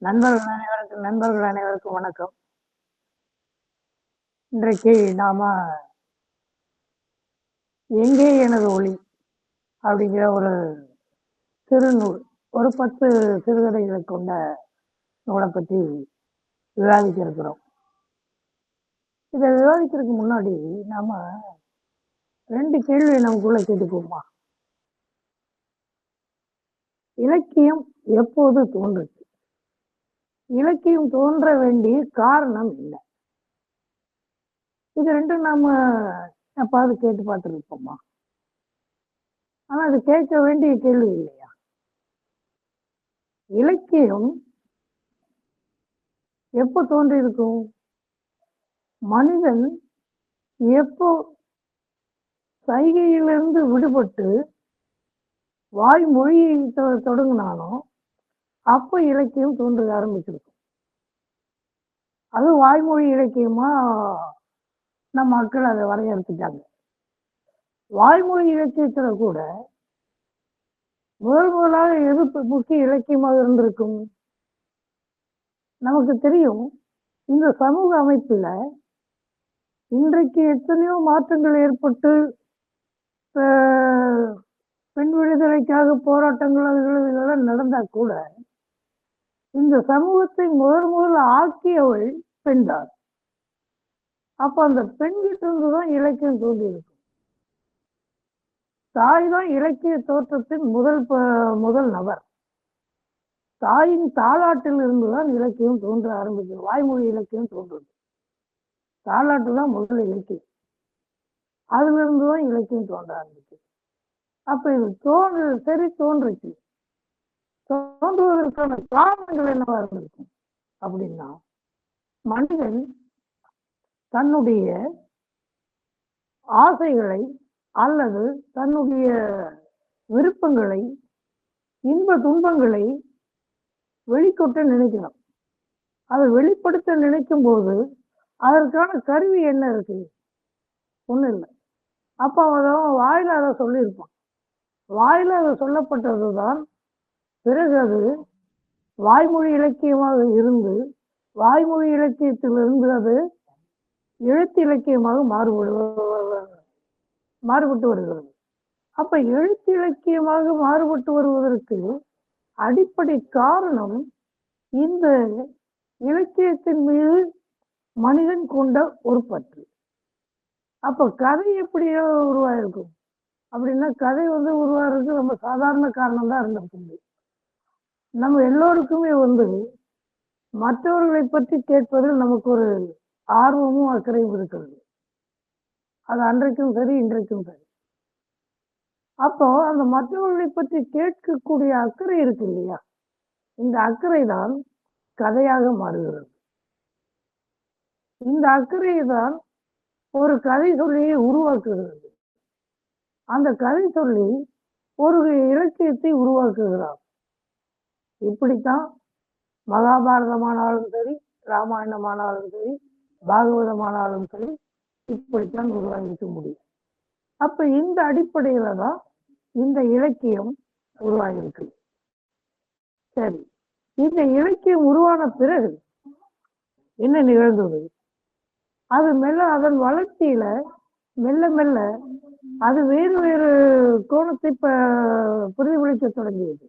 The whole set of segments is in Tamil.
நண்பர்கள் அனைவருக்கும் வணக்கம். இன்றைக்கு நாம எங்கே எனது ஒளி அப்படிங்கிற ஒரு சிறுநூல், ஒரு 10 சிறுகதைகளை கொண்ட நூலை பத்தி விவாதிக்க இருக்கிறோம். இதை விவாதிக்கிறதுக்கு முன்னாடி நாம 2 கேள்வியை நமக்குள்ள கேட்டுக்குவோமா? இலக்கியம் எப்போது தோன்றுச்சு? இலக்கியம் தோன்ற வேண்டிய காரணம் என்ன? இது ரெண்டும் நாம எப்பாவது கேட்டு பார்த்துருப்போமா? ஆனா அது கேட்க வேண்டிய கேள்வி இல்லையா? இலக்கியம் எப்போ தோன்றி இருக்கும்? மனிதன் எப்போ சைகையிலிருந்து விடுபட்டு வாய்மொழியை தொடங்கினானோ அப்போ இலக்கியம் தோன்ற ஆரம்பிச்சிருக்கும். அது வாய்மொழி இலக்கியமா நம்ம மக்கள் அதை வரையறுத்துட்டாங்க. வாய்மொழி இலக்கியத்துல கூட முதலாக எது முக்கிய இலக்கியமாக இருந்திருக்கும்? நமக்கு தெரியும், இந்த சமூக அமைப்புல இன்றைக்கு எத்தனையோ மாற்றங்கள் ஏற்பட்டு பெண் விடுதலைக்காக போராட்டங்கள் இதெல்லாம் நடந்தா கூட இந்த சமூகத்தை முதல் ஆக்கியவள் பெண்தான். அப்ப அந்த பெண்கிட்ட இருந்துதான் இலக்கியம் தோன்றி இருக்கும். தாய் தான் இலக்கிய தோற்றத்தின் முதல் நபர். தாயின் தாலாட்டில் இருந்துதான் இலக்கியம் தோன்ற ஆரம்பிக்கும். வாய்மொழி இலக்கியம் தோன்றுது. தாலாட்டு தான் முதல் இலக்கியம். அதுல இருந்துதான் இலக்கியம் தோன்ற ஆரம்பிக்கும். அப்ப இது தோன்றுச்சு. தோன்றுவதற்கான காரணங்கள் என்னவா இருந்திருக்கும் அப்படின்னா, மனிதன் தன்னுடைய ஆசைகளை அல்லது தன்னுடைய விருப்பங்களை, இன்ப துன்பங்களை வெளிக்கொட்ட நினைக்கணும். அதை வெளிப்படுத்த நினைக்கும் போது அதற்கான கருவி என்ன இருக்கு? ஒண்ணு இல்லை. அப்ப அவன் வாயில அதை சொல்லியிருப்பான். வாயில அது சொல்லப்பட்டதுதான் பிறகு அது வாய்மொழி இலக்கியமாக இருந்து வாய்மொழி இலக்கியத்திலிருந்து அது எழுத்து இலக்கியமாக மாறுபட்டு வருகிறது. அப்ப எழுத்து இலக்கியமாக மாறுபட்டு வருவதற்கு அடிப்படை காரணம் இந்த இலக்கியத்தின் மீது மனிதன் கொண்ட ஒரு பற்று. அப்ப கதை எப்படியோ உருவாயிருக்கும் அப்படின்னா, கதை உருவாகிறதுக்கு ரொம்ப சாதாரண காரணம் தான் இருந்திருக்கு. நம்ம எல்லோருக்குமே மற்றவர்களை பற்றி கேட்பதில் நமக்கு ஒரு ஆர்வமும் அக்கறையும் இருக்கிறது. அது அன்றைக்கும் சரி, இன்றைக்கும் சரி. அப்போ அந்த மற்றவர்களை பற்றி கேட்கக்கூடிய அக்கறை இருக்கு இல்லையா? இந்த அக்கறை தான் கதையாக மாறுகிறது. இந்த அக்கறை தான் ஒரு கதை சொல்லியை உருவாக்குகிறது. அந்த கதை சொல்லி ஒரு இலக்கியத்தை உருவாக்குகிறார். இப்படித்தான் மகாபாரதமானாலும் சரி, ராமாயணமானாலும் சரி, பாகவதமானாலும் சரி, இப்படித்தான் உருவாகிக்க முடியும். அப்ப இந்த அடிப்படையில தான் இந்த இலக்கியம் உருவாகிருக்கு. சரி, இந்த இலக்கியம் உருவான பிறகு என்ன நிகழ்ந்தது? அது அதன் வளர்ச்சியில மெல்ல மெல்ல அது வேறு வேறு கோணத்தை பிரதிபலிக்க தொடங்கியது.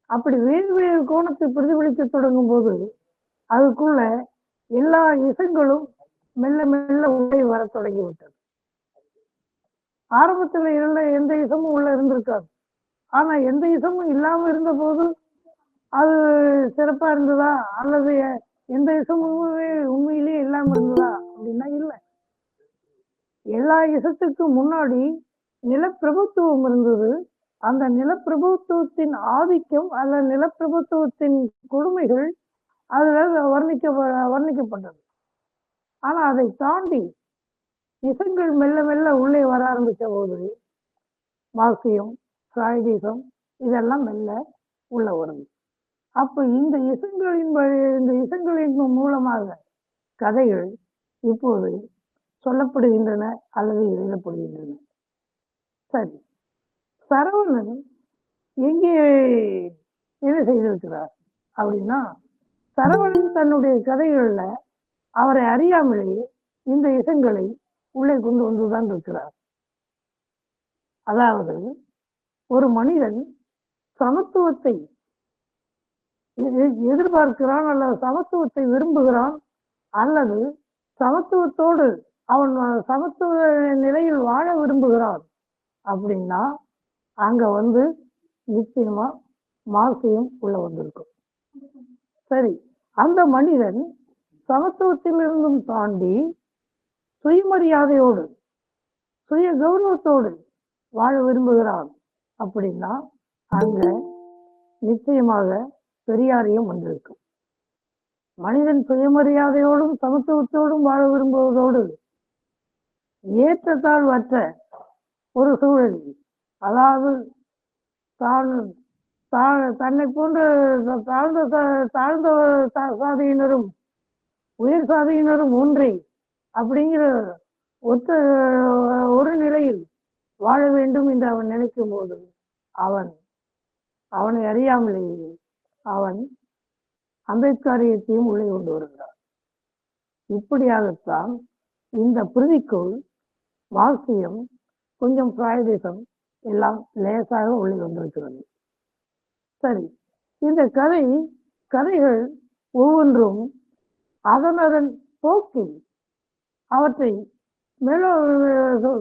அப்படி வேறு வேறு கோணத்தை பிரதிபலிக்க தொடங்கும் போது அதுக்குள்ள எல்லா இசங்களும் மெல்ல மெல்ல உள்ளே வர தொடங்கிவிட்டது. ஆரம்பத்துல எந்த இசமும் உள்ள இருந்திருக்காது. ஆனா எந்த இசமும் இல்லாம இருந்த போது அது சிறப்பா இருந்ததா, அல்லது எந்த இசமும் உண்மையிலேயே இல்லாம இருந்ததா அப்படின்னா இல்லை. எல்லா இசத்துக்கும் முன்னாடி நிலப்பிரபுத்துவம் இருந்தது. அந்த நிலப்பிரபுத்துவத்தின் ஆதிக்கம் அல்ல நிலப்பிரபுத்துவத்தின் கொடுமைகள் அதுல வர்ணிக்கப்பட்டது. ஆனா அதை தாண்டி இசங்கள் மெல்ல மெல்ல உள்ளே வர ஆரம்பித்த போது மார்க்சியம், சாய்டிசம் இதெல்லாம் மெல்ல உள்ள வருது. அப்ப இந்த இசங்களின் மூலமாக கதைகள் இப்போது சொல்லப்படுகின்றன அல்லது எழுதப்படுகின்றன. சரி, சரவணன் எங்கே என்ன செய்திருக்கிறார் அப்படின்னா, சரவணன் தன்னுடைய கதைகள்ல அவரை அறியாமலேயே இந்த இசங்களை உள்ளே கொண்டு வந்துதான் இருக்கிறார். அதாவது ஒரு மனிதன் சமத்துவத்தை எதிர்பார்க்கிறான், அல்லது சமத்துவத்தை விரும்புகிறான், அல்லது சமத்துவத்தோடு அவன் சமத்துவ நிலையில் வாழ விரும்புகிறான் அப்படின்னா அங்க நிச்சயமா மார்க்சியம் உள்ள வந்திருக்கும். சரி, அந்த மனிதன் சமத்துவத்திலிருந்தும் தாண்டி சுயமரியாதையோடு சுய கௌரவத்தோடு வாழ விரும்புகிறான் அப்படின்னா அங்க நிச்சயமாக பெரியாரையும் வந்திருக்கும். மனிதன் சுயமரியாதையோடும் சமத்துவத்தோடும் வாழ விரும்புவதோடு ஏற்றத்தாழ்வற்ற ஒரு சூழல், அதாவது தன்னை போன்ற தாழ்ந்த சாதியினரும் உயர் சாதியினரும் ஒன்றே அப்படிங்கிற ஒரு நிலையில் வாழ வேண்டும் என்று அவன் நினைக்கும் போது அவனை அறியாமலேயே அவன் அம்பேத்கரியத்தையும் உள்ளே கொண்டு வருகிறார். இப்படியாகத்தான் இந்த பிரதிக்குள் மார்க்சியம், கொஞ்சம் பிராயதேசம் எல்லாம் லேசாக உள்ளே வந்திருக்கிறது. சரி, இந்த கதைகள் ஒவ்வொன்றும் அதன் போக்கில் அவற்றை மேல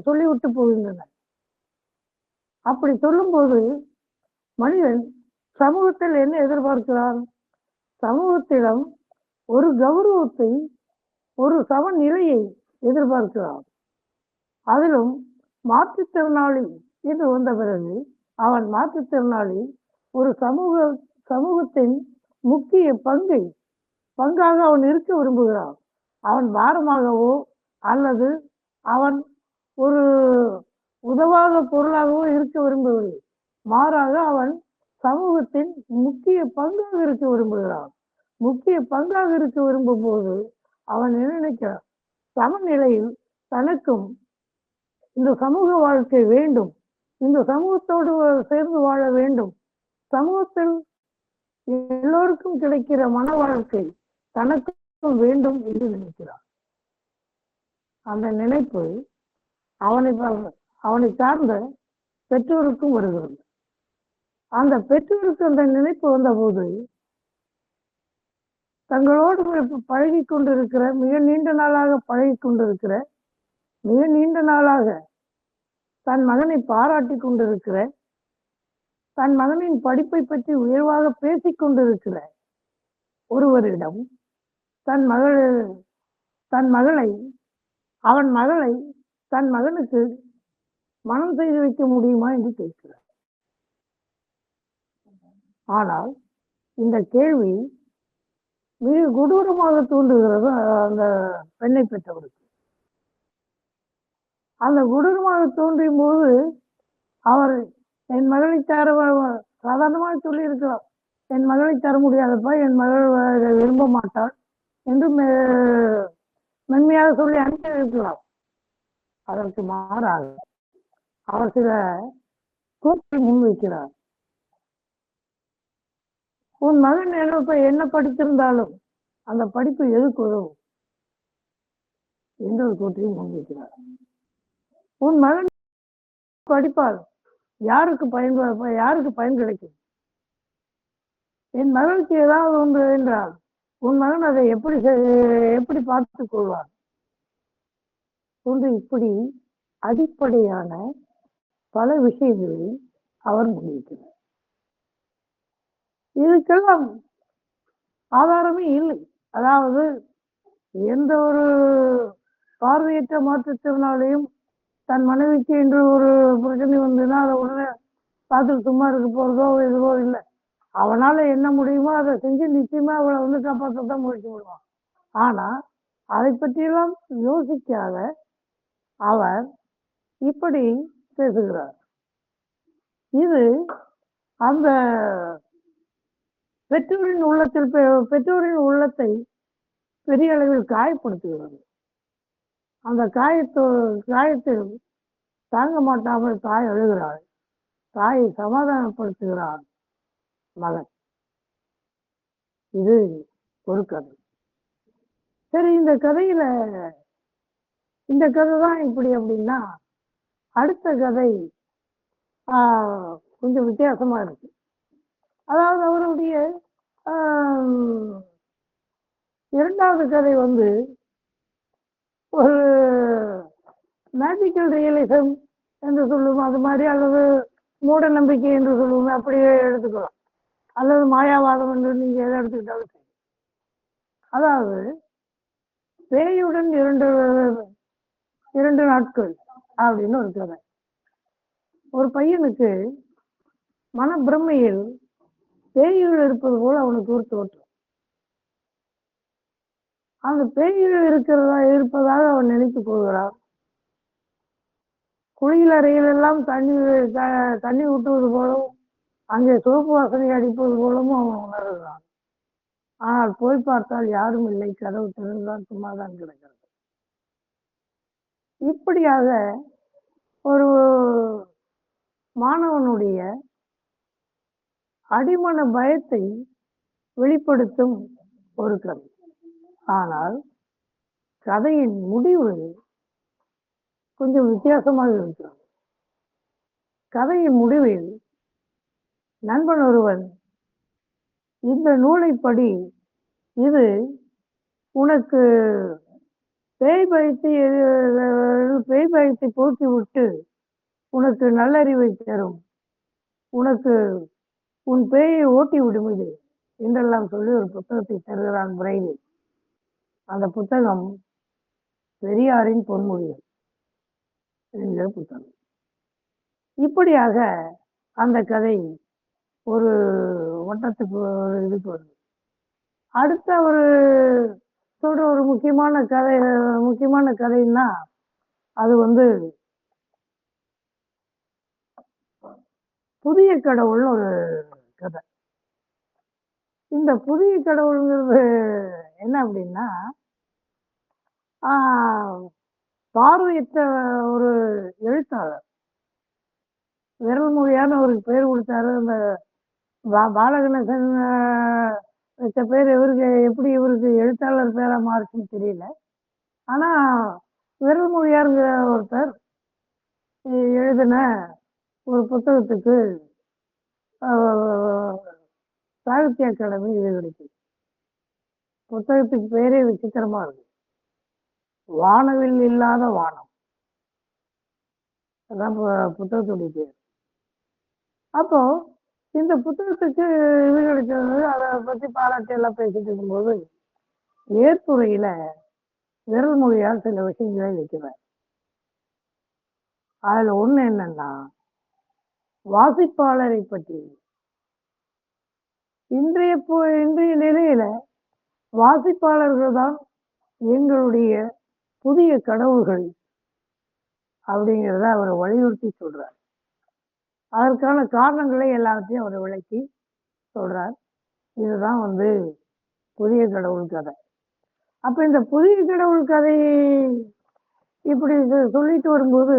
சொல்லிவிட்டு போகின்றன. அப்படி சொல்லும்போது மனிதன் சமூகத்தில் என்ன எதிர்பார்க்கிறான்? சமூகத்திடம் ஒரு கௌரவத்தை, ஒரு சமநிலையை எதிர்பார்க்கிறான். அதிலும் மாற்றுத்திறனாளி என்று வந்த பிறகு அவன் மாற்றுத்திறனாளி ஒரு சமூகத்தின் முக்கிய பங்காக அவன் இருக்க விரும்புகிறான். அவன் பாரமாகவோ அல்லது அவன் ஒரு உதவாத பொருளாகவோ இருக்க விரும்பவில்லை. மாறாக அவன் சமூகத்தின் முக்கிய பங்காக இருக்க விரும்புகிறான். முக்கிய பங்காக இருக்க விரும்பும் போது அவன் என்ன நினைக்கிறான்? சமநிலையில் தனக்கும் இந்த சமூக வாழ்க்கை வேண்டும், இந்த சமூகத்தோடு சேர்ந்து வாழ வேண்டும், சமூகத்தில் எல்லோருக்கும் கிடைக்கிற மன வாழ்க்கை தனக்கும் வேண்டும் என்று நினைக்கிறான். அந்த நினைப்பு அவனை சார்ந்த பெற்றோருக்கும் வருகிறது. அந்த பெற்றோருக்கு அந்த நினைப்பு வந்தபோது தங்களோடு பழகி கொண்டிருக்கிற மிக நீண்ட நாளாக தன் மகனை பாராட்டி கொண்டிருக்கிற, தன் மகனின் படிப்பை பற்றி உயர்வாக பேசிக் கொண்டிருக்கிற ஒருவரிடம் தன் மகளை தன் மகனுக்கு மனம் செய்து வைக்க முடியுமா என்று கேட்கிறார். ஆனால் இந்த கேள்வி மிக கொடூரமாக தோன்றுகிறது அந்த பெண்ணை பெற்றவருக்கு. அந்த கொடூரமாக தோன்றும் போது அவர் என் மகளை தர சாதாரணமாக சொல்லி இருக்கிறார், என் மகளை தர முடியாதப்பா, என் மகள் விரும்ப மாட்டாள் என்று மென்மையாக சொல்லி அனுப்பி இருக்கலாம். அதற்கு மாறாக அவர் சில கூற்றை முன்வைக்கிறார். உன் மகன் என்ன படித்திருந்தாலும் அந்த படிப்பு எதுக்கு உதவும் என்ற ஒரு கூற்றையும் முன்வைக்கிறார். உன் மகன் படிப்பால் யாருக்கு பயன் கிடைக்கும்? என் மகளுக்கு ஏதாவது ஒன்று என்றால் உன் மகன் அதை எப்படி பார்த்துக் கொள்வார் என்று இப்படி அடிப்படையான பல விஷயங்களை அவர் முன்வைக்கிறார். இதுக்கெல்லாம் ஆதாரமே இல்லை. அதாவது எந்த ஒரு பார்வையற்ற மாற்றுத்திறனாலையும் தன் மனைவிக்கு என்று ஒரு பிரச்சனை வந்ததுன்னா அதை உடனே பார்த்துட்டு சும்மா இருக்க போறதோ எதுவோ இல்லை. அவனால என்ன முடியுமோ அதை செஞ்சு நிச்சயமா அவளை காப்பாற்றத்தான் முயற்சி பண்ணுவான். ஆனா அதை பற்றியெல்லாம் யோசிக்காத அவர் இப்படி பேசுகிறார். இது அந்த பெற்றோரின் உள்ளத்தை பெரிய அளவில் காயப்படுத்துகிறது. அந்த காயத்தில் தாங்க மாட்டாமல் தாய் அழுகிறாள். தாயை சமாதானப்படுத்துகிறான் மகன். இது ஒரு கதை. சரி, இந்த கதை தான் இப்படி அப்படின்னா, அடுத்த கதை கொஞ்சம் வித்தியாசமா இருக்கு. அதாவது அவருடைய இரண்டாவது கதை வந்து ஒரு மேஜிக்கல் ரியலிசம் என்று சொல்லுவோம், அது மாதிரி, அல்லது மூட நம்பிக்கை என்று சொல்லுவோம், அப்படியே எடுத்துக்கலாம், அல்லது மாயாவாதம் என்று நீங்க எதை எடுத்துக்கிட்டாலும் சரி. அதாவது பேயுடன் இரண்டு நாட்கள் அப்படின்னு ஒரு கதை. ஒரு பையனுக்கு மன பிரம்மையில் பேய்கள் இருப்பது போல அவனுக்கு ஒரு தோற்றம். அந்த பேய்கள் இருப்பதாக அவன் நினைத்து போகிறான். குளியல் அறையில் எல்லாம் தண்ணி ஊட்டுவது போலவும், அங்கே சோப்பு வாசனை அடிப்பது போலவும் அவன் உணர்கிறான். ஆனால் போய் பார்த்தால் யாரும் இல்லை, கதவு திறந்துதான் சும்மாதான் கிடக்கிறது. இப்படியாக ஒரு மாணவனுடைய அடிமன பயத்தை வெளிப்படுத்தும் ஒரு கதை. ஆனால் கதையின் முடிவு கொஞ்சம் வித்தியாசமாக இருக்கிறது. கதையின் முடிவில் நண்பன் ஒருவன், இந்த நூலை படி, இது உனக்கு பேய் பயத்தை போக்கிவிட்டு உனக்கு நல்லறிவை தரும், உனக்கு உன் பேயை ஓட்டி விடும் இது என்றெல்லாம் சொல்லி ஒரு புத்தகத்தை தருகிறான் பிரெயில். அந்த புத்தகம் பெரியாரின் பொன்மொழிகள் என்கிற புத்தகம். இப்படியாக அந்த கதை ஒரு வட்டத்துக்கு இதுக்கு வருது. அடுத்த ஒரு சொல்ற ஒரு முக்கியமான கதைன்னா அது வந்து புதிய கடவுள்னு ஒரு கதை. இந்த புதிய கடவுள்ங்கிறது என்ன அப்படின்னா, பார்வையற்ற ஒரு எழுத்தாளர், விரல் மொழியான ஒரு பேர் கொடுத்தாரு. அந்த பாலகணேசன் வச்ச பேர் எப்படி இவருக்கு எழுத்தாளர் பேரா மாறுச்சுன்னு தெரியல. ஆனா விரல் மொழியாருங்கிற ஒருத்தர் எழுதின ஒரு புத்தகத்துக்கு சாகித்ய அகாடமி இது கிடைக்குது. புத்தகத்துக்கு பேரே விசித்திரமா இருக்கு, வானவில் இல்லாத வானம். அதான் புத்தகத்துடைய பேர். அப்போ இந்த புத்தகத்துக்கு இது கிடைச்சது, அதை பத்தி பாராட்டி எல்லாம் பேசிட்டு இருக்கும்போது ஏற்புரையில விரல் மொழியால் சில விஷயங்களை வைக்கிறார். அதுல ஒண்ணு என்னன்னா, வாசிப்பாளரை பற்றி. இன்றைய நிலையில வாசிப்பாளர்கள் தான் எங்களுடைய புதிய கடவுள்கள் அப்படிங்கிறத அவர் வலியுறுத்தி சொல்றார். அதற்கான காரணங்களை எல்லாத்தையும் அவர் விளக்கி சொல்றார். இதுதான் புதிய கடவுள் கதை. அப்ப இந்த புதிய கடவுள் கதையை இப்படி சொல்லிட்டு வரும்போது,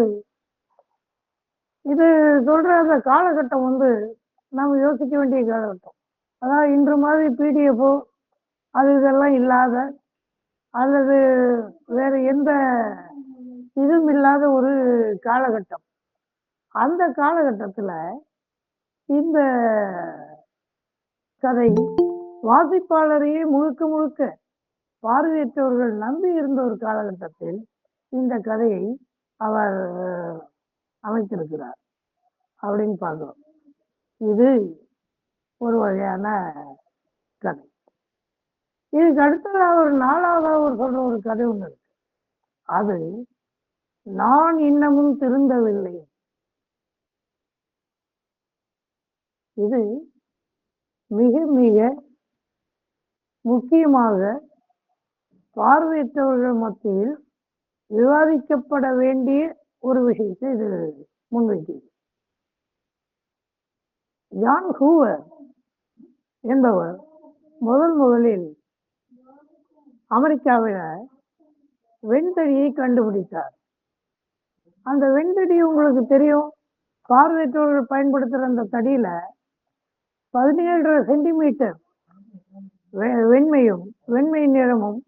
இது சொல்ற அந்த காலகட்டம் நம்ம யோசிக்க வேண்டிய காலகட்டம். அதாவது இன்று மாதிரி பிடிஎஃப் அது இதெல்லாம் இல்லாத, அல்லது வேற எந்த இதுவும் இல்லாத ஒரு காலகட்டம். அந்த காலகட்டத்துல இந்த கதை வாசிப்பாளரையே முழுக்க முழுக்க பார்வையற்றவர்கள் நம்பி இருந்த ஒரு காலகட்டத்தில் இந்த கதையை அவர் அமைத்திருக்கிறார் அப்படின்னு பார்க்கிறோம். இது ஒரு வகையான கதை. இதுக்கு அடுத்ததாக ஒரு நாலாவதாக சொல்ற ஒரு கதை ஒண்ணு இருக்கு. அது நான் இன்னமும் திருந்தவில்லை. இது மிக மிக முக்கியமாக பார்வையற்றவர்கள் மத்தியில் விவாதிக்கப்பட வேண்டிய ஒரு விஷயத்தை இது முன்வைக்கிறது. ஜான் ஹூவர் என்பவர் முதலில் அமெரிக்காவில வெண்தடியை கண்டுபிடித்தார். அந்த வெண்தடி உங்களுக்கு தெரியும், பார்வையற்றவர்கள் பயன்படுத்துற அந்த தடியில 17.5 சென்டிமீட்டர் வெண்மையும் வெண்மை நிறமும்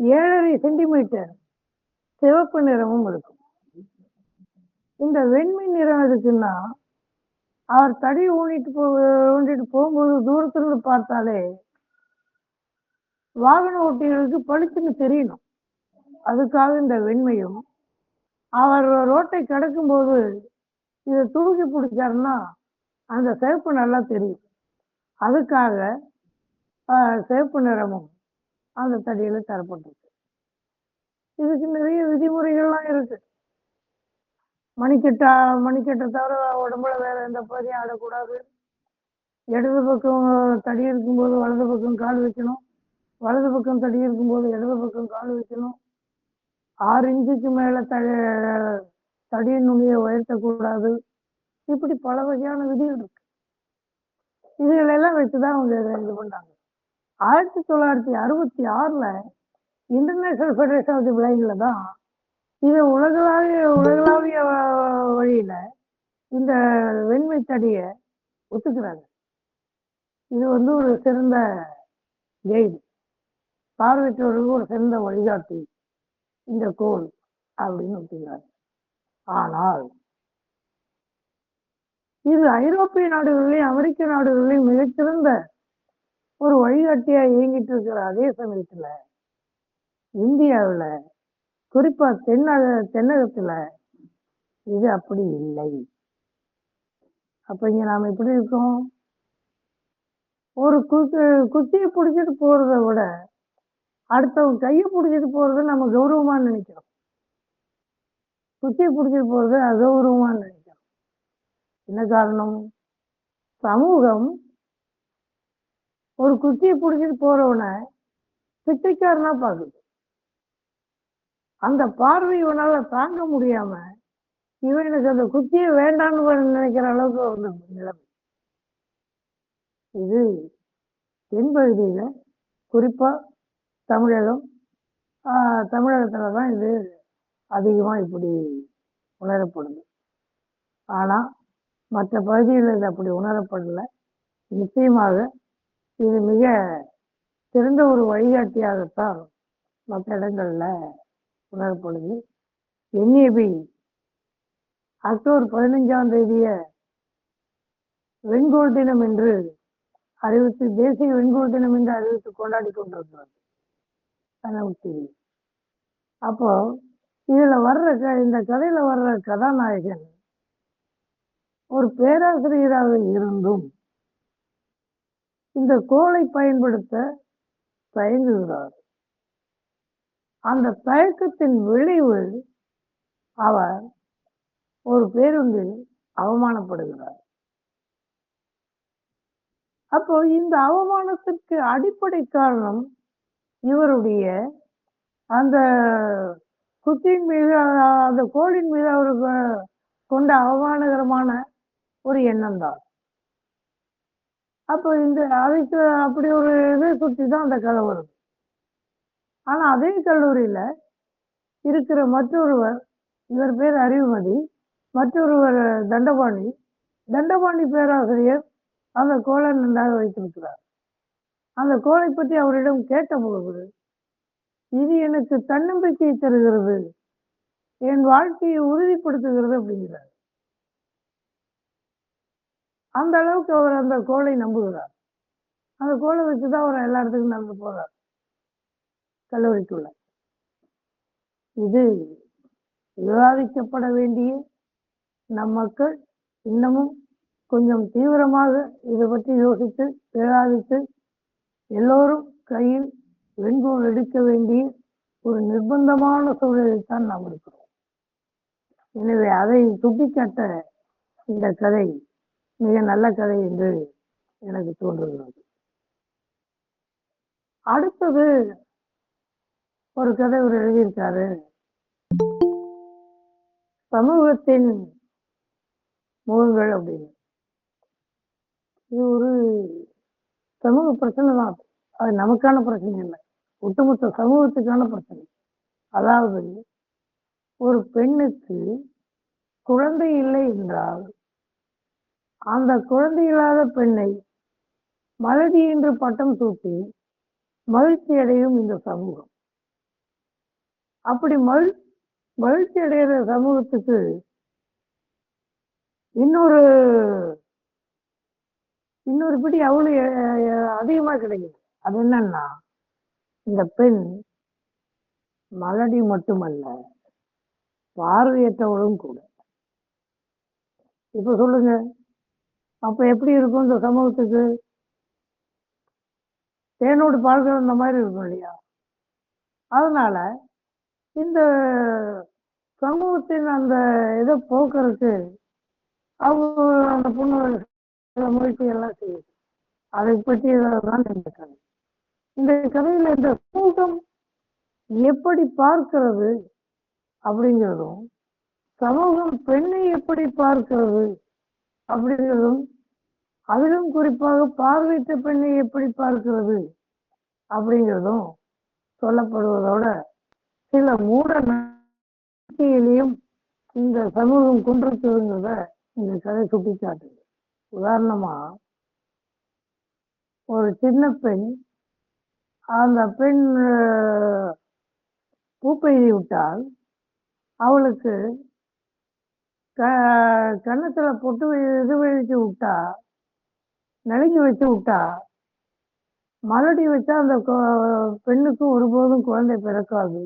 7.5 சென்டிமீட்டர் சிவப்பு நிறமும் இருக்கும். இந்த வெண்மை நிறம் எதுக்குன்னா, அவர் தடி ஊண்டிட்டு போகும்போது தூரத்திலிருந்து பார்த்தாலே வாகன ஓட்டிகளுக்கு பளிச்சுன்னு தெரியணும். அதுக்காக இந்த வெண்மையும், அவர் ரோட்டை கடக்கும்போது இதை தூக்கி பிடிச்சாருன்னா அந்த சிவப்பு நல்லா தெரியும். அதுக்காக சிவப்பு நிறமும் அந்த தடியில தரப்பட்டிருக்கு. இதுக்கு நிறைய விதிமுறைகள்லாம் இருக்கு. மணிக்கட்டை தவிர உடம்புல வேற எந்த பகுதியும் ஆடக்கூடாது. இடது பக்கம் தடி இருக்கும்போது வலது பக்கம் கால் வைக்கணும். வலது பக்கம் தடி இருக்கும்போது இடது பக்கம் கால் வைக்கணும். 6 இன்ச்சுக்கு மேல தடியின் நுனியை உயர்த்தக்கூடாது. இப்படி பல வகையான விதிகள் இருக்கு. இதுகளெல்லாம் வச்சுதான் அவங்க இது பண்ணாங்க. 1966ல இன்டர்நேஷனல் ஃபெடரேஷன் ஆஃப் தி பிளைண்ட்ல தான் இது உலகளாவிய வழியில இந்த வெண்மை தடியை ஒத்துக்கிறாங்க. இது ஒரு சிறந்த கைடு, பார்வையற்றவர்களுக்கு ஒரு சிறந்த வழிகாட்டி இந்த கோல் அப்படின்னு ஒத்துக்கிறாங்க. ஆனால் இது ஐரோப்பிய நாடுகளிலையும் அமெரிக்க நாடுகளிலையும் மிகச்சிறந்த ஒரு வழிகாட்டியா இயங்கிட்டு இருக்கிற அதே சமயத்துல இந்தியாவில் குறிப்பா தென்னகத்துல இது அப்படி இல்லை. அப்ப இங்க நாம எப்படி இருக்கோம்? ஒரு குச்சியை பிடிச்சிட்டு போறத விட அடுத்தவங்க கையை பிடிச்சிட்டு போறது நம்ம கௌரவமா நினைக்கிறோம். குச்சியை பிடிச்சிட்டு போறது அகௌரவமா நினைக்கிறோம். என்ன காரணம்? சமூகம் ஒரு குச்சியை பிடிச்சிட்டு போறவனை பிச்சைக்காரனா பாக்குது. அந்த பார்வை இவனால தாங்க முடியாம இவன் எனக்கு அந்த குச்சியை வேண்டான்னு நினைக்கிற அளவுக்கு ஒரு நிலைமை. இது தென்பகுதியில குறிப்பா தமிழகத்துலதான் இது அதிகமா இப்படி உணரப்படுது. ஆனா மற்ற பகுதிகளில் இது அப்படி உணரப்படல. நிச்சயமாக இது மிக சிறந்த ஒரு வழிகாட்டியாகத்தான் மற்ற இடங்கள்ல உணரப்படுது. NAB அக்டோபர் 15ஆம் தேதிய வெண்கோள் தினம் என்று அறிவித்து, தேசிய வெண்கோள் தினம் என்று அறிவித்து கொண்டாடி கொண்டிருக்கிறது. அப்போ இதுல இந்த கதையில வர்ற கதாநாயகன் ஒரு பேராசிரியராக இருந்தும் இந்த கோளை பயன்படுத்த தயங்குகிறார். அந்த தயக்கத்தின் விளைவு அவர் ஒரு பேருந்தில் அவமானப்படுகிறார். அப்போ இந்த அவமானத்திற்கு அடிப்படை காரணம் இவருடைய அந்த குச்சியின் மீது, அந்த கோளின் மீது அவருக்கு கொண்ட அவமானகரமான ஒரு எண்ணம் தான். அப்போ அதுக்கு அப்படி ஒரு இதை சுற்றி தான் அந்த கதை வருது. ஆனா அதே கல்லூரியில இருக்கிற மற்றொருவர், இவர் பேர் அறிவுமதி, மற்றொருவர் தண்டபாணி பேராசிரியர் அந்த கோளை நன்றாக வைத்திருக்கிறார். அந்த கோளை பற்றி அவரிடம் கேட்டபோது, இது எனக்கு தன்னம்பிக்கையை தருகிறது, என் வாழ்க்கையை உறுதிப்படுத்துகிறது அப்படிங்கிறார். அந்த அளவுக்கு அவர் அந்த கோளை நம்புகிறார். அந்த கோளை வச்சுதான் அவர் எல்லா இடத்துக்கும் நடந்து போறார் கல்லூரிக்குள்ள. இது விவாதிக்கப்பட வேண்டிய நம் மக்கள் இன்னமும் கொஞ்சம் தீவிரமாக இதை பற்றி யோசித்து விவாதித்து எல்லோரும் கையில் வெண்கோள் எடுக்க வேண்டிய ஒரு நிர்பந்தமான சூழலில் தான் நாம் இருக்கிறோம். எனவே அதை சுட்டிக்காட்ட இந்த கதை மிக நல்ல கதை என்று எனக்கு தோன்றுகிறது. அடுத்தது ஒரு கதை ஒரு எழுதியிருக்காரு, சமூகத்தின் முகங்கள் அப்படின்னு. இது ஒரு சமூக பிரச்சனை தான். அது நமக்கான பிரச்சனை இல்லை, ஒட்டுமொத்த சமூகத்துக்கான பிரச்சனை. அதாவது ஒரு பெண்ணுக்கு குழந்தை இல்லை என்றால் அந்த குழந்தை இல்லாத பெண்ணை மலடி என்று பட்டம் சூட்டி மகிழ்ச்சி அடையும் இந்த சமூகம். அப்படி மகிழ்ச்சி அடைகிற சமூகத்துக்கு இன்னொரு இன்னொரு பிடி அவ்வளவு அதிகமா கிடைக்குது. அது என்னன்னா, இந்த பெண் மலடி மட்டுமல்ல, பார்வையற்றவளும் கூட. இப்ப சொல்லுங்க, அப்ப எப்படி இருக்கும் இந்த சமூகத்துக்கு? தேனோடு பால் கலந்த மாதிரி இருக்கும் இல்லையா? அதனால இந்த சமூகத்தின் அந்த இதை போக்குறதுக்கு அவங்க அந்த பொண்ணு முயற்சி எல்லாம் செய்யுது. அதை பற்றி தான் இந்த கதை. இந்த கதையில இந்த சமூகம் எப்படி பார்க்கிறது அப்படிங்கிறதும், சமூகம் பெண்ணை எப்படி பார்க்கிறது அப்படிங்கிறதும், அதிலும் குறிப்பாக பார்வையற்ற பெண்ணை எப்படி பார்க்கிறது அப்படிங்கிறதும் சொல்லப்படுவதோட, சில மூட நம்பிக்கையிலையும் இந்த சமூகம் கொண்டிருக்குதுங்கிறத இந்த கதை சுட்டிக்காட்டுது. உதாரணமா, ஒரு சின்ன பெண், அந்த பெண் பூப்பெய்தி விட்டால் அவளுக்கு கன்னத்துல பொட்டு இது வச்சு விட்டா, நலுங்கி வச்சு விட்டா, மலடி வச்சா அந்த பெண்ணுக்கு ஒருபோதும் குழந்தை பிறக்காது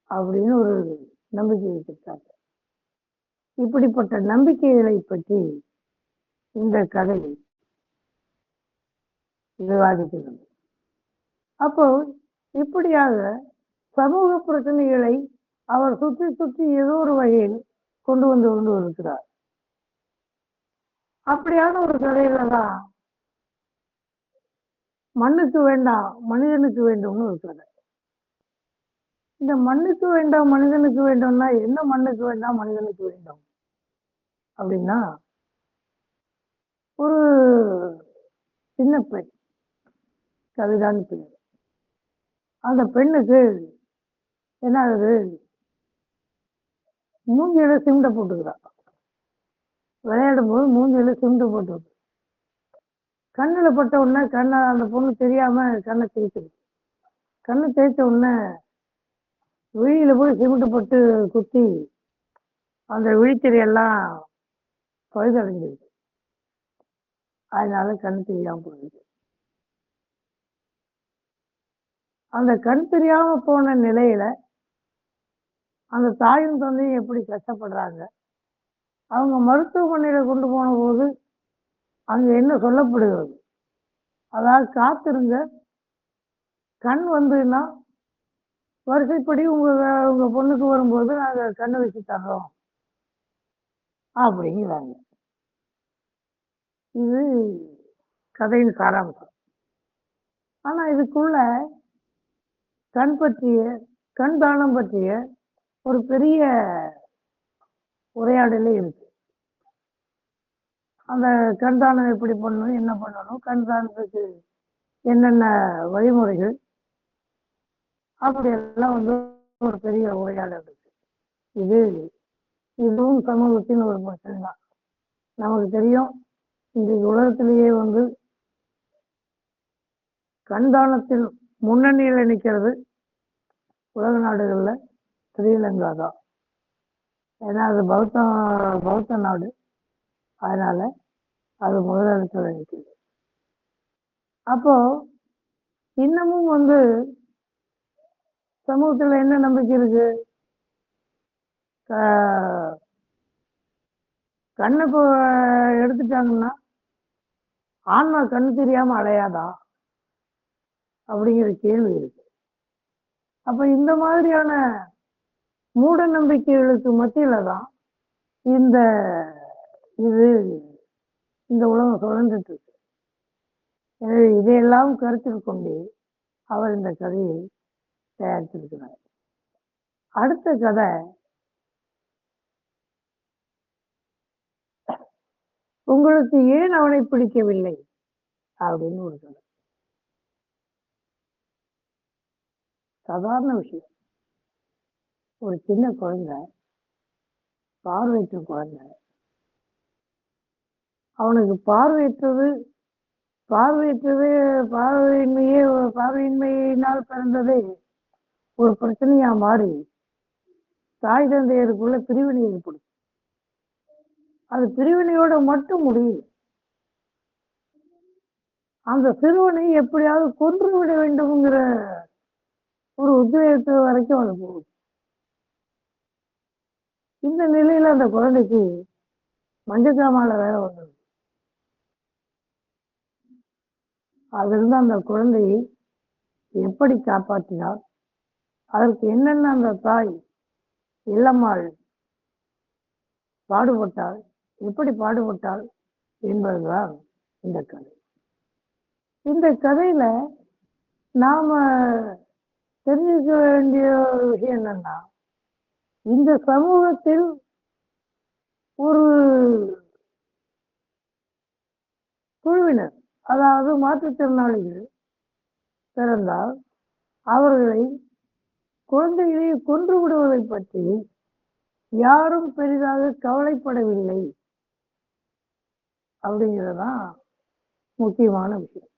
அப்படின்னு ஒரு நம்பிக்கை வச்சிருக்காங்க. இப்படிப்பட்ட நம்பிக்கைகளை பற்றி இந்த கதை விவாதிக்கிறது. அப்போ இப்படியாக சமூக பிரச்சனைகளை அவர் சுற்றி சுற்றி ஏதோ ஒரு வகையில் கொண்டு இருக்கிறார். அப்படியான ஒரு கதையில தான் மண்ணுக்கு வேண்டாம் மனிதனுக்கு வேண்டும்னு ஒரு கதை. இந்த மண்ணுக்கு வேண்டாம் மனிதனுக்கு வேண்டும்னா என்ன? மண்ணுக்கு வேண்டாம் மனிதனுக்கு வேண்டும் அப்படின்னா, ஒரு சின்ன பெண், கவிதான்னு பேர். அந்த பெண்ணுக்கு என்ன ஆகுது? மூஞ்சியில சிமெண்ட போட்டுக்கிறான். விளையாடும் போது மூஞ்சியில சிமெண்ட போட்டு, கண்ணுல பட்ட உடனே கண்ணை அந்த பொண்ணு தெரியாம கண்ணை தேய்ச்சிருக்கு. கண்ணை தேய்ச்ச உடனே விழியில போய் சிமெண்ட் போட்டு குத்தி அந்த விழித்திரையெல்லாம் பழுதடைஞ்சிருக்கு. அதனால கண் தெரியாம போயிடுது. அந்த கண் தெரியாம போன நிலையில அந்த தாயும் தந்தையும் எப்படி கஷ்டப்படுறாங்க. அவங்க மருத்துவமனையில கொண்டு போன போது அங்க என்ன சொல்லப்படுகிறது? அதாவது, காத்திருங்க, கண் வந்துன்னா வரிசைப்படி உங்க பொண்ணுக்கு வரும்போது நாங்க கண்ணு வச்சு தர்றோம் அப்படிங்கிறாங்க. இது கதையின் சாராம்சம். ஆனா இதுக்குள்ள கண் தானம் பற்றிய ஒரு பெரிய உரையாடலே இருக்கு. அந்த கண் தானம் எப்படி பண்ணணும், என்ன பண்ணணும், கண் தானத்துக்கு என்னென்ன வழிமுறைகள், அப்படி எல்லாம் ஒரு பெரிய உரையாடல் இருக்கு. இதுவும் சமூகத்தின் ஒரு பிரச்சனை தான். நமக்கு தெரியும், இன்றைக்கு உலகத்திலேயே கண் தானத்தில் முன்னணியில் நிற்கிறது உலக நாடுகள்ல ஸ்ரீலங்கா தான். ஏன்னா அது பௌத்த நாடு, அதனால அது முதலிடத்துல நிற்குது. அப்போ இன்னமும் சமூகத்துல என்ன நம்பிக்கை இருக்கு? கண்ணை எடுத்துட்டாங்கன்னா ஆன்மா கண்ணு தெரியாம அடையாதா அப்படிங்கிற கேள்வி இருக்கு. அப்ப இந்த மாதிரியான மூட நம்பிக்கைகளுக்கு மத்தியில தான் இந்த உலகம் சுழந்துட்டு இருக்கு. எனவே இதையெல்லாம் கருத்தில் கொண்டு அவர் இந்த கதையை தயாரித்திருக்கிறார். அடுத்த கதை, உங்களுக்கு ஏன் அவனை பிடிக்கவில்லை அப்படின்னு ஒரு கதை. சாதாரண விஷயம். ஒரு சின்ன குழந்தை, பார்வையற்ற குழந்தை, அவனுக்கு பார்வையற்றது பார்வையற்றதே பார்வையின்மையே பார்வையின்மையினால் பிறந்ததே ஒரு பிரச்சனையா மாறி தாய் தந்தையருக்குள்ள பிரிவினை ஏற்படும். அது பிரிவினையோட மட்டும் முடியும். அந்த சிறுவனை எப்படியாவது கொன்று விட வேண்டும்ங்கிற ஒரு உத்வேகத்து வரைக்கும் அது போகுது. இந்த நிலையில அந்த குழந்தைக்கு மஞ்சக்காமால வேற வந்தது. அதிலிருந்து அந்த குழந்தையை எப்படி காப்பாற்றினார், அதற்கு என்னென்ன அந்த தாய் இளம்மாள் பாடுபட்டாள், எப்படி பாடுபட்டாள் என்பதுதான் இந்த கதை. இந்த கதையில நாம தெரிஞ்சுக்க வேண்டிய ஒரு விஷயம் என்னன்னா, இந்த சமூகத்தில் ஒரு குழுவினர், அதாவது மாற்றுத்திறனாளிகள் பிறந்தால் அவர்களை குழந்தைகளை கொன்று விடுவதை பற்றி யாரும் பெரிதாக கவலைப்படவில்லை அப்படிங்கிறதுதான் முக்கியமான விஷயம்.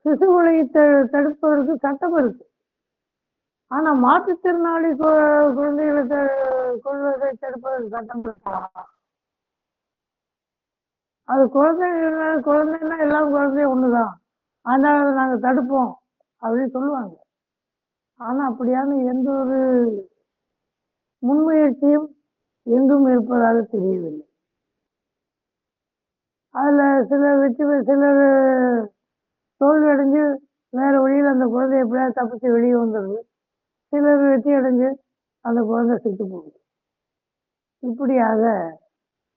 சிசுகளை தடுப்பதற்கு சட்டம் இருக்கு. ஆனா மாற்றுத்திறனாளி குழந்தைகளை கொள்வதை தடுப்பதற்கு சட்டம் இருக்கலாம். அது குழந்தைன்னா எல்லாம் குழந்தையும் ஒண்ணுதான், அதனால அதை நாங்க தடுப்போம் அப்படின்னு சொல்லுவாங்க. ஆனா அப்படியான எந்த ஒரு முன்முயற்சியும் எங்கும் இருப்பதாக தெரியவில்லை. அதுல சிலர் தோல்வி அடைஞ்சு வேற வழியில் அந்த குழந்தை எப்படியாவது தப்பிச்சு வெளியே வந்துடுது. சிலர் வெற்றி அடைஞ்சு அந்த குழந்தை செத்து போகுது. இப்படியாக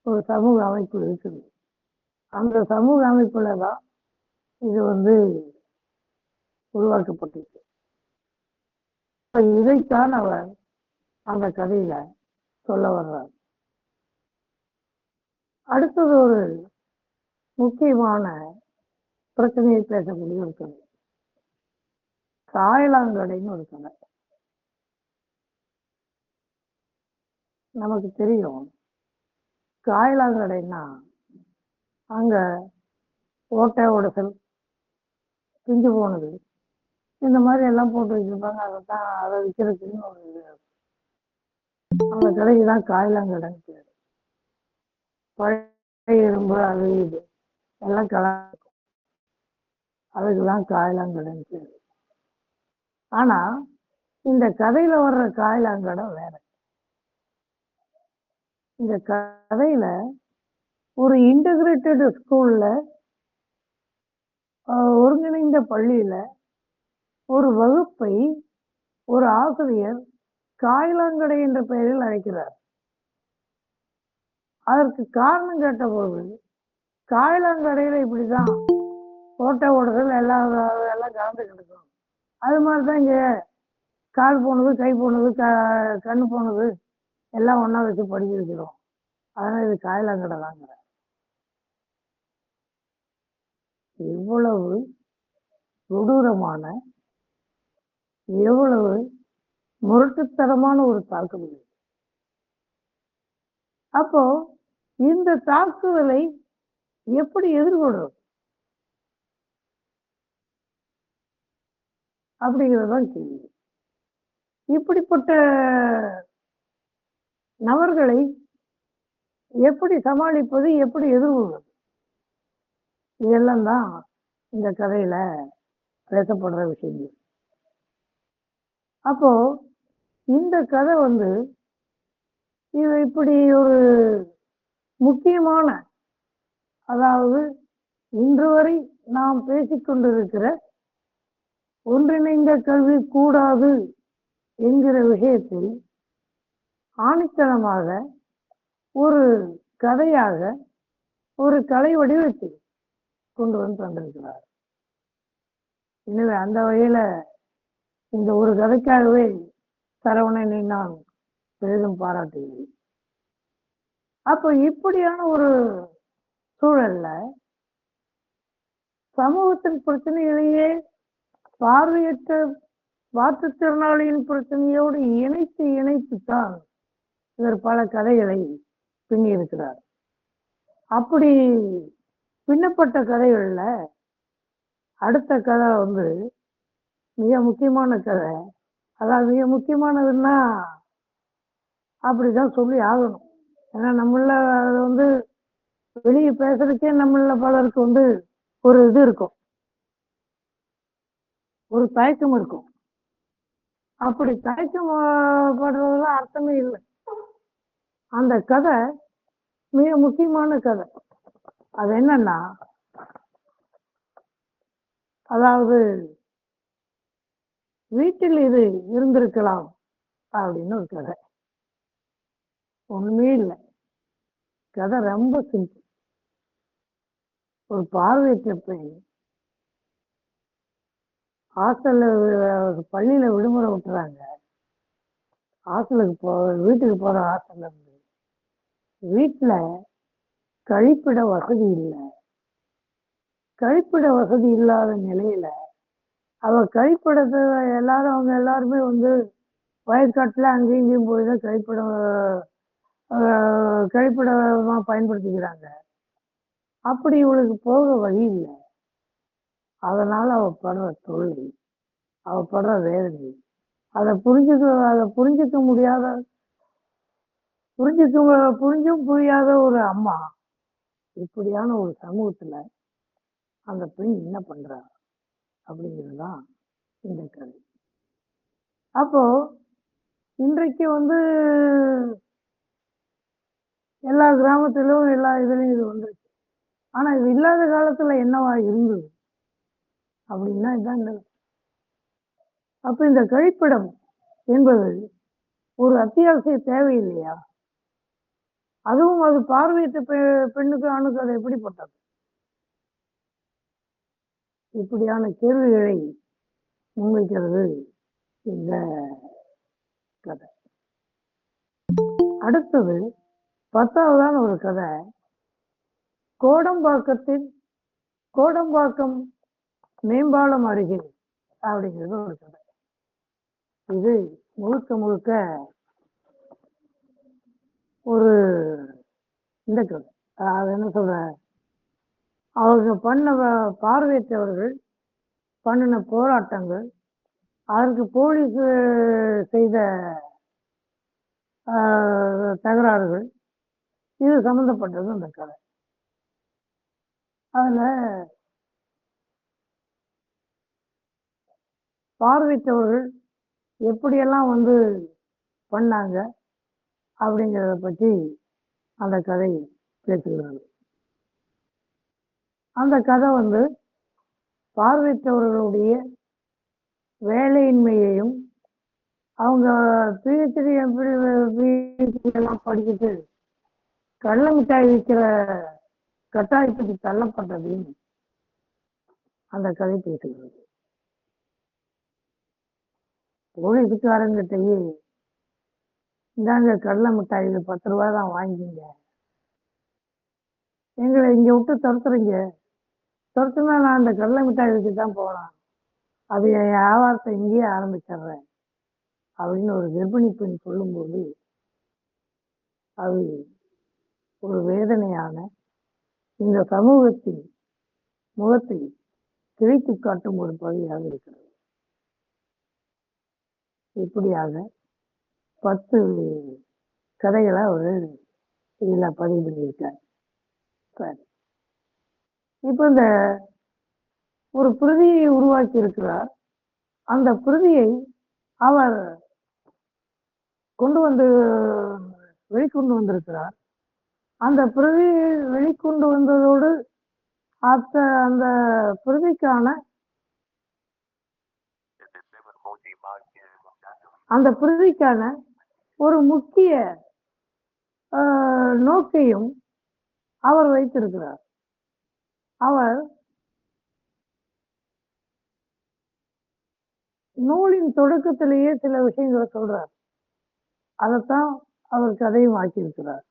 ஒரு சமூக அமைப்பு இருக்குது. அந்த சமூக அமைப்புல தான் இது உருவாக்கப்பட்டிருக்கு. இதைத்தான் அவர் அந்த கதையில சொல்ல வர்றார். அடுத்தது ஒரு முக்கியமான பிரச்சனையை பேசக்கூடிய ஒரு கதை, காயலாங்கடைன்னு ஒரு கதை. நமக்கு தெரியும் காயலாங்கடைன்னா அங்க ஓட்டை உடசல், பிஞ்சு போனது, இந்த மாதிரி எல்லாம் போட்டு வச்சிருப்பாங்க. அதைத்தான் அதை விற்கிறதுக்குன்னு ஒரு இது. அந்த கடைக்கு தான் காயலாங்கடைன்னு பேரு. பழைய இரும்பு அது இது எல்லாம் கலக்கும், அதுக்குதான் காயலாங்கடைன்னு பேரு. ஆனா இந்த கதையில வர்ற காயலாங்கடை வேற. இந்த கதையில ஒரு இன்டகிரேட்டட் ஸ்கூல்ல, ஒருங்கிணைந்த பள்ளியில ஒரு வகுப்பை ஒரு ஆசிரியர் காயலாங்கடை என்ற பெயரில் அழைக்கிறார். அதற்கு காரணம் கேட்டபோது, காயலாங்கடையில இப்படிதான் ஓட்ட ஓடுதல் எல்லாம் கலந்துக்கிட்டு இருக்கும், அது மாதிரிதான் இங்க கால் போனது, கை போனது, கண்ணு போனது எல்லாம் ஒன்னா வச்சு படிக்க வைக்கிறோம், அதனால இது காயலாங்கடை தாங்கிற. எவ்வளவு கொடூரமான, எவ்வளவு முரட்டுத்தனமான ஒரு தாக்குதல். அப்போ இந்த தாக்குதலை எப்படி எதிர்கொள்றது அப்படிங்கிறதான் கேள்வி. இப்படிப்பட்ட நபர்களை எப்படி சமாளிப்பது, எப்படி எதிர்கொள்வது, இதெல்லாம் தான் இந்த கதையில பேசப்படுற விஷயங்கள். அப்போ இந்த கதை இது இப்படி ஒரு முக்கியமான, அதாவது இன்று வரை நாம் பேசிக்கொண்டிருக்கிற ஒன்றிணைந்த கல்வி கூடாது என்கிற விஷயத்தில் ஆணித்தனமாக ஒரு கதையாக, ஒரு கலை வடிவத்தில் கொண்டு தந்திருக்கிறார். எனவே அந்த வகையில இந்த ஒரு கதைக்காகவே சரவணனை நான் பெரிதும் பாராட்டுகிறேன். அப்ப இப்படியான ஒரு சூழல்ல சமூகத்தின் பிரச்சனைகளையே பார்வையற்ற மாற்றுத்திறனாளியின் பிரச்சனையோடு இணைத்துத்தான் இவர் பல கதைகளை பின்னியிருக்கிறார். அப்படி பின்னப்பட்ட கதைகள்ல அடுத்த கதை வந்து மிக முக்கியமான கதை. அதாவது மிக முக்கியமானதுன்னா அப்படிதான் சொல்லி ஆகணும். ஏன்னா நம்மள அது வந்து வெளியே பேசுறதுக்கே நம்மள பலருக்கு வந்து ஒரு இது இருக்கும், ஒரு தயக்கம் இருக்கும். அப்படி தயக்கம் படுறதுல அர்த்தமே இல்லை. அந்த கதை மிக முக்கியமான கதை. அது என்னன்னா, அதாவது வீட்டில் இது இருந்திருக்கலாம் அப்படின்னு ஒரு கதை. ஒண்ணுமே இல்லை, கதை ரொம்ப சிம்பிள். ஒரு பார்வையற்ற பெண் ஹாஸ்டல்ல, பள்ளியில விடுமுறை விட்டுறாங்க. ஹாஸ்டலுக்கு வீட்டுக்கு போற ஹாஸ்டல்ல இருந்து வீட்டுல கழிப்பிட வசதி இல்லை. கழிப்பிட வசதி இல்லாத நிலையில அவ கழிப்பிடத்தை எல்லாரும் அவங்க எல்லாருமே வந்து வயற்காட்டுல அங்கேயும் இங்கேயும் போய்தான் கழிப்பிடமா பயன்படுத்திக்கிறாங்க. அப்படி இவளுக்கு போக வழி இல்லை. அதனால அவ படுற தொழில், அவ படுற வேதனை, அதை புரிஞ்சுக்க முடியாத, புரிஞ்சும் புரியாத ஒரு அம்மா இப்படியான ஒரு சமூகத்துல அந்த பெண் என்ன பண்றா அப்படிங்கிறதுதான் இந்த கதை. அப்போ இன்றைக்கு வந்து எல்லா கிராமத்திலும் எல்லா இதுலயும் இது வந்துருச்சு. ஆனா இது இல்லாத காலத்துல என்னவா இருந்தது அப்படின்னா இதான். அப்ப இந்த கழிப்பிடம் என்பது ஒரு அத்தியாவசிய தேவை இல்லையா? அதுவும் அது பார்வையிட்ட பெண்ணுக்கு ஆணுக்கு அது எப்படிப்பட்டது? இப்படியான கேள்விகளை முன்வைக்கிறது இந்த கதை. அடுத்தது 10வதான ஒரு கதை, கோடம்பாக்கம் மேம்பாலம் அருகே அப்படிங்கிறது ஒரு கதை. இது முழுக்க முழுக்க ஒரு இந்த கதை. அது என்ன சொல்ற, அவங்க பார்வையற்றவர்கள் பண்ணின போராட்டங்கள், அதற்கு போலீஸ் செய்த தகராறுகள், இது சம்பந்தப்பட்டது அந்த கதை. அதுல பார்வையற்றவர்கள் எப்படியெல்லாம் வந்து பண்ணாங்க அப்படிங்கிறத பற்றி அந்த கதை பேசுகிறது. அந்த கதை வந்து பார்வையற்றவர்களுடைய வேலையின்மையையும், அவங்க பிஹெச்டி எல்லாம் படிச்சுட்டு கடலை மிட்டாய் விற்கிற கட்டாயத்துக்கு தள்ளப்பட்டதையும் அந்த கதை பேசுகிறது. போலீஸ்காரங்கிட்டயே இந்தாங்க கடலை மிட்டாய் 10 ரூபாய் தான் வாங்கிங்க, எங்களை இங்க விட்டு துரத்துனா நான் அந்த கடலை மிட்டாய் வச்சு தான் போகலாம், அது என் வியாபாரத்தை இங்கேயே ஆரம்பிச்சிடுறேன் அப்படின்னு ஒரு கர்ப்பிணி பெண் சொல்லும்போது அது ஒரு வேதனையான, இந்த சமூகத்தின் முகத்தை கிழித்து காட்டும் ஒரு பகுதியாக இருக்கிறது. இப்படியாக 10 கதைகளை அவர் இதுல பதிவு பண்ணியிருக்கார். சரி, இப்ப இந்த ஒரு பிரதியை உருவாக்கி இருக்கிறார். அந்த பிரதியை அவர் வெளிக்கொண்டு வந்திருக்கிறார். அந்த பிரதி வெளிக்கொண்டு வந்ததோடு அந்த பிரதிக்கான ஒரு முக்கிய நோக்கையும் அவர் வைத்திருக்கிறார். அவர் நூலின் தொடக்கத்திலேயே சில விஷயங்களை சொல்றார். அதைத்தான் அவர் கதையும் ஆக்கியிருக்கிறார்.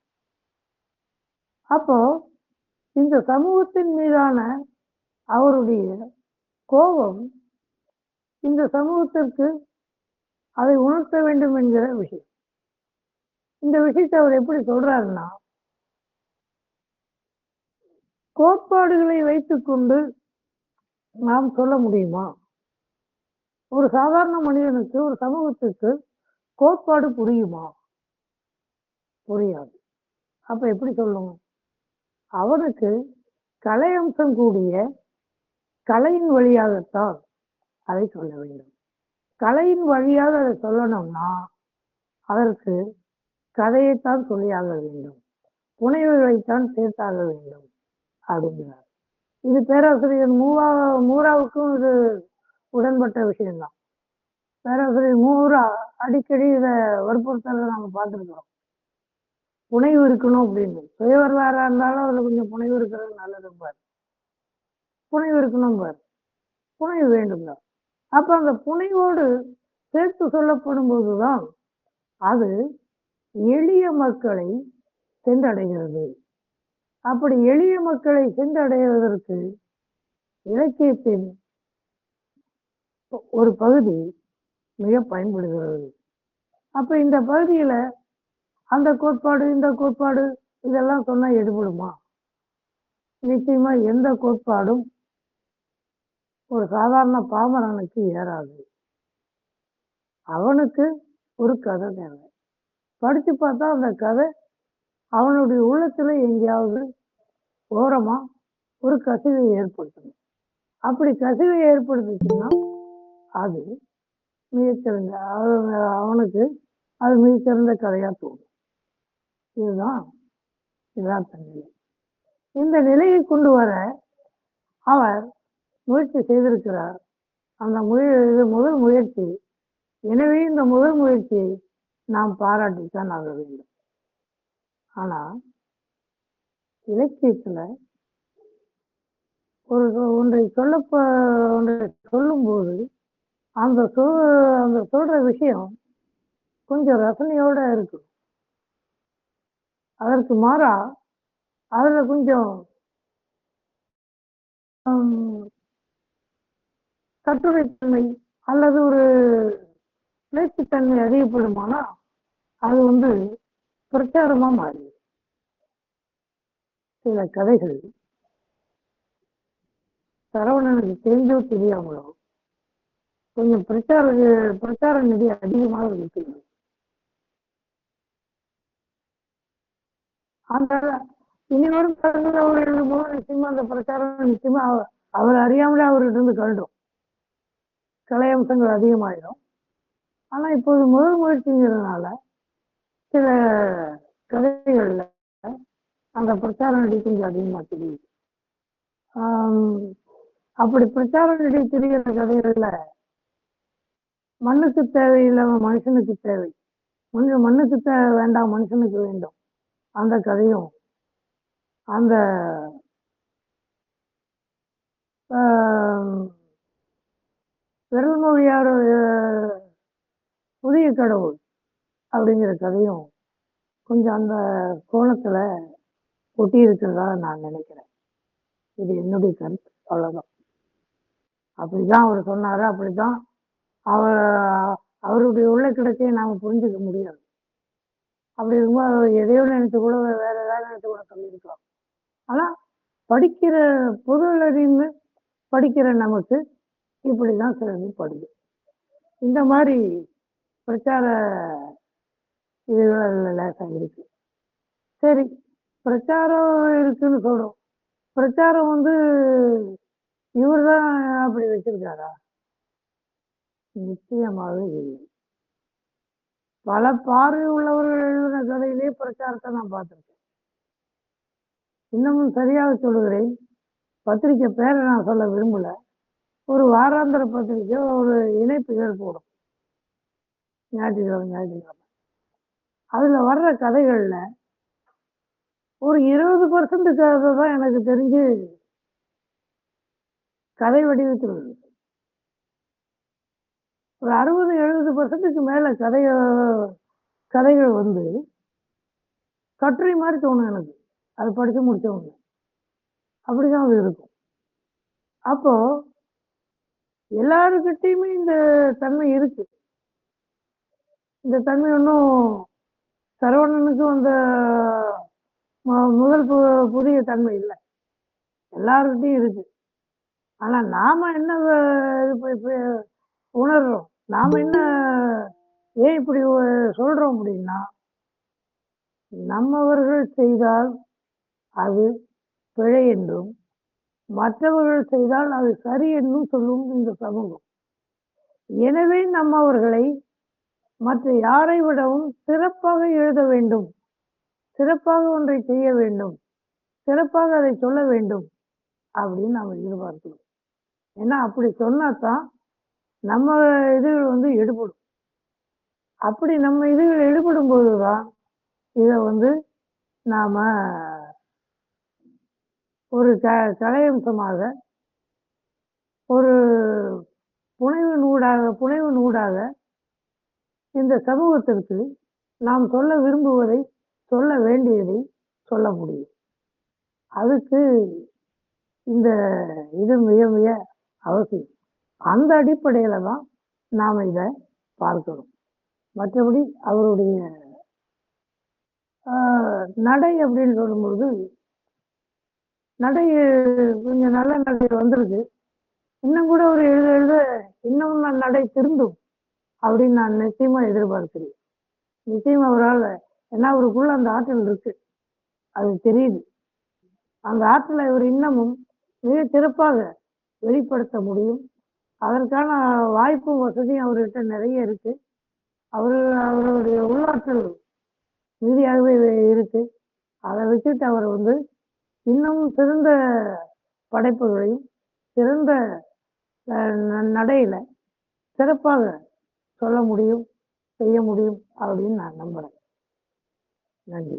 அப்போ இந்த சமூகத்தின் மீதான அவருடைய கோபம் இந்த சமூகத்திற்கு அதை உணர்த்த வேண்டும் என்கிற விஷயம். இந்த விஷயத்தை அவர் எப்படி சொல்றாருன்னா, கோட்பாடுகளை வைத்துக்கொண்டு நாம் சொல்ல முடியுமா? ஒரு சாதாரண மனிதனுக்கு, ஒரு சமூகத்துக்கு கோட்பாடு புரியுமா? புரியாது. அப்ப எப்படி சொல்லணும்? அவனுக்கு கலை அம்சம் கூடிய கலையின் வழியாகத்தான் அதை சொல்ல வேண்டும். கலையின் வழியாக அதை சொல்லணும்னா அதற்கு கதையைத்தான் சொல்லியாக வேண்டும், புனைவுகளைத்தான் சேர்த்தாக வேண்டும் அப்படிங்கிறார். இது பேராசிரியர் மூராவுக்கும் இது உடன்பட்ட விஷயம்தான். பேராசிரியர் மூரா அடிக்கடி இதை வற்புறுத்தலை நாங்க பார்த்துருக்கிறோம். புனைவு இருக்கணும் அப்படின்னு. சுய வரலாறா இருந்தாலும் அதுல கொஞ்சம் புனைவு இருக்கிறது நல்லது பாரு. புனைவு இருக்கணும் பாரு. புனைவு வேண்டும் தான். அப்ப அந்த புனைவோடு சேர்த்து சொல்லப்படும் போதுதான் அது எளிய மக்களை சென்றடைகிறது. அப்படி எளிய மக்களை சென்றடைவதற்கு இலக்கியத்தின் ஒரு பகுதி மிக பயன்படுகிறது. அப்ப இந்த பகுதியில அந்த கோட்பாடு, இந்த கோட்பாடு இதெல்லாம் சொன்னா எடுபடுமா? நிச்சயமா எந்த கோட்பாடும் ஒரு சாதாரண பாமரனுக்கு ஏறாது. அவனுக்கு ஒரு கதை தேவை. படிச்சு பார்த்தா அந்த கதை அவனுடைய உள்ளத்துல எங்கேயாவது ஓரமா ஒரு கசிவை ஏற்படுத்தணும். அப்படி கசிவை ஏற்படுத்துச்சுன்னா அது மிகச்சிறந்த அவனுக்கு அது மிகச்சிறந்த கதையா தோணும். இதுதான் யதார்த்த நிலை. இந்த நிலையை கொண்டு வர அவர் முயற்சி செய்திருக்கிறார். அந்த முதல் முயற்சி. எனவே இந்த முதல் முயற்சியை நாம் பாராட்டித்தான் ஆக வேண்டும். ஆனா இலக்கியத்துல ஒன்றை சொல்லும் போது அந்த சொல்ற விஷயம் கொஞ்சம் ரசனையோட இருக்கு. அதற்கு மாறா அதுல கொஞ்சம் கட்டுரைத்தன்மை அல்லது ஒரு பேச்சுத்தன்மை அதிகப்படுமானா அது பிரச்சாரமா மாறி. சில கதைகள் சரவணனுக்கு தெரிஞ்சோ தெரியாமலோ கொஞ்சம் பிரச்சார நிதி அதிகமாக இருக்குது. அந்த இனி வரும் காலங்களில் அவர் எழுதும்போது நிச்சயமா அந்த பிரச்சாரம் நிச்சயமா அவர் அறியாமலே அவர்கிட்ட இருந்து கழட்டும், கலை அம்சங்கள் அதிகமாயிடும். ஆனா இப்போது முதல் முயற்சிங்கிறதுனால சில கதைகள்ல அந்த பிரச்சார நிதி கொஞ்சம் அதிகமா தெரியுது. அப்படி பிரச்சார நிதி தெரிகிற கதைகள்ல மண்ணுக்கு தேவையில்லாம மனுஷனுக்கு தேவை, மண்ணுக்கு தேவை வேண்டாம் மனுஷனுக்கு வேண்டும் அந்த கதையும், அந்த விரல்மொழியார் புதிய கடவுள் அப்படிங்கிற கதையும் கொஞ்சம் அந்த கோணத்துல ஒட்டி இருக்கிறதா நான் நினைக்கிறேன். இது என்னுடைய கருத்து, அவ்வளவுதான். அப்படிதான் அவர் சொன்னாரு, அப்படிதான் அவருடைய உள்ள கிடைச்சே நாம புரிஞ்சுக்க முடியாது. அப்படி இருக்கும்போது எதையோ நினைச்சு கூட வேற ஏதாவது நினைச்சு கூட சொல்லியிருக்கலாம். ஆனா படிக்கிற பொது அறிவு படிக்கிற நமக்கு இப்படிதான் சிலது படுது. இந்த மாதிரி பிரச்சார இதுகள் லேசா இருக்கு. சரி, பிரச்சாரம் இருக்குன்னு சொல்றோம். பிரச்சாரம் இவர் தான் அப்படி வச்சிருக்காரா? நிச்சயமாக இல்லை. பல பார்வை உள்ளவர்கள் எழுதின கதையிலே பிரச்சாரத்தை நான் பார்த்திருக்கேன். இன்னமும் சரியாக சொல்லுகிறேன், பத்திரிகை பேரை நான் சொல்ல விரும்பல, ஒரு வாராந்திர பத்திரிகை ஒரு இணைப்புகள் போடும் ஞாயிற்றுக்கிழமை. அதுல வர்ற கதைகள்ல ஒரு 20% கதை தான் எனக்கு தெரிஞ்சு கதை வடிவத்தில் இருக்கு. ஒரு 60-70% மேல கதைகள் கட்டுரை மாதிரி தோணும் எனக்கு, அது படிச்சு முடிச்சவங்க. அப்படிதான் அது இருக்கும். அப்போ எல்லாருக்கிட்டையுமே இந்த தன்மை இருக்கு. இந்த தன்மை ஒன்றும் சரவணனுக்கு முதல் புதிய தன்மை இல்லை. எல்லார்கிட்டையும் இருக்கு. ஆனா நாம என்ன உணர்றோம், நாம என்ன ஏன் இப்படி சொல்றோம் அப்படின்னா, நம்மவர்கள் செய்தால் அது பிழை என்றும், மற்றவர்கள் செய்தால் அது சரி என்றும் சொல்லும் இந்த சமூகம். எனவே நம்மவர்களை மற்ற யாரை விடவும் சிறப்பாக எழுத வேண்டும், சிறப்பாக ஒன்றை செய்ய வேண்டும், சிறப்பாக அதை சொல்ல வேண்டும் அப்படின்னு நாம எதிர்பார்க்கிறோம். ஏன்னா அப்படி சொன்னாதான் நம்ம இதுகள் எடுபடும். அப்படி நம்ம இதுகள் எடுபடும் போதுதான் இதை நாம ஒரு கலையம்சமாக ஒரு புனைவு நூடாக இந்த சமூகத்திற்கு நாம் சொல்ல விரும்புவதை, சொல்ல வேண்டியதை சொல்ல முடியும். அதுக்கு இந்த இது மிக மிக அவசியம். அந்த அடிப்படையில தான் நாம இதை பார்க்கிறோம். மற்றபடி அவருடைய நடை அப்படின்னு சொல்லும்போது, நடை கொஞ்சம் நல்ல நடை வந்திருக்கு. இன்னும் கூட ஒரு எழுத எழுத இன்னும் நடை திருந்தும் அப்படின்னு நான் நிச்சயமா எதிர்பார்க்கிறேன். நிச்சயம் அவரால், ஏன்னா அவருக்குள்ள அந்த ஆற்றல் இருக்கு, அது தெரியுது. அந்த ஆற்றலை இவர் இன்னமும் மிக சிறப்பாக வெளிப்படுத்த முடியும். அதற்கான வாய்ப்பும் வசதியும் அவர்கிட்ட நிறைய இருக்கு. அவருடைய உள்ளாற்றல் ரீதியாகவே இருக்கு. அதை வச்சுட்டு அவர் இன்னும் சிறந்த படைப்புகளையும் சிறந்த நடையில சிறப்பாக சொல்ல முடியும், செய்ய முடியும் அப்படின்னு நான் நம்புறேன். நன்றி.